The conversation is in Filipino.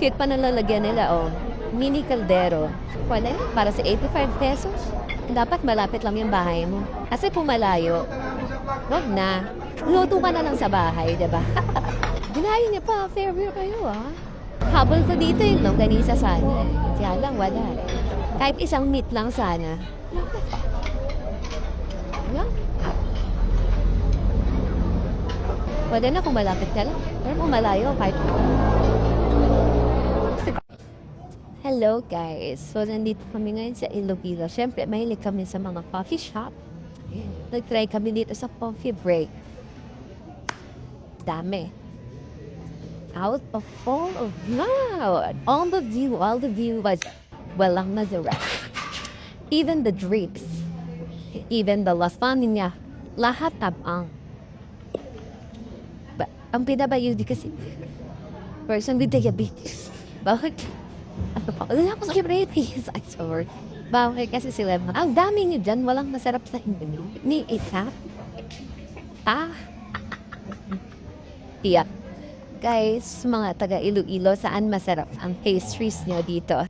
Cute pa nalalagyan nila, oh. Mini kaldero. Wala yan, para sa 85 pesos. Dapat malapit lang yung bahay mo. Kasi kung malayo, wag na. Luto ka na lang sa bahay, diba? Ginahin niya pa, Fairview kayo, ah. Habol ko dito yung longganisa sana. Kaya lang, wala eh. Kahit isang meat lang sana. Yan. Pwede na kung malapit ka lang. Pero kung malayo, kahit... Hello guys! So, nandito kami ngayon sa Iloilo. Siyempre, mahilig kami sa mga coffee shop. Nag-try kami dito sa coffee break. Dami. Out of all of... Wow! All the view was walang masarap. Even the drinks. Even the lasagna. Lahat tabang. Ang pinabayudi kasi person with diabetes. Bakit? Wala akong diabetes. I swear. Bakit kasi sila, ang dami nyo dyan, walang masarap sa inyo. Ni isa. Yeah. Guys, mga taga Iloilo, saan masarap ang pastries nyo dito?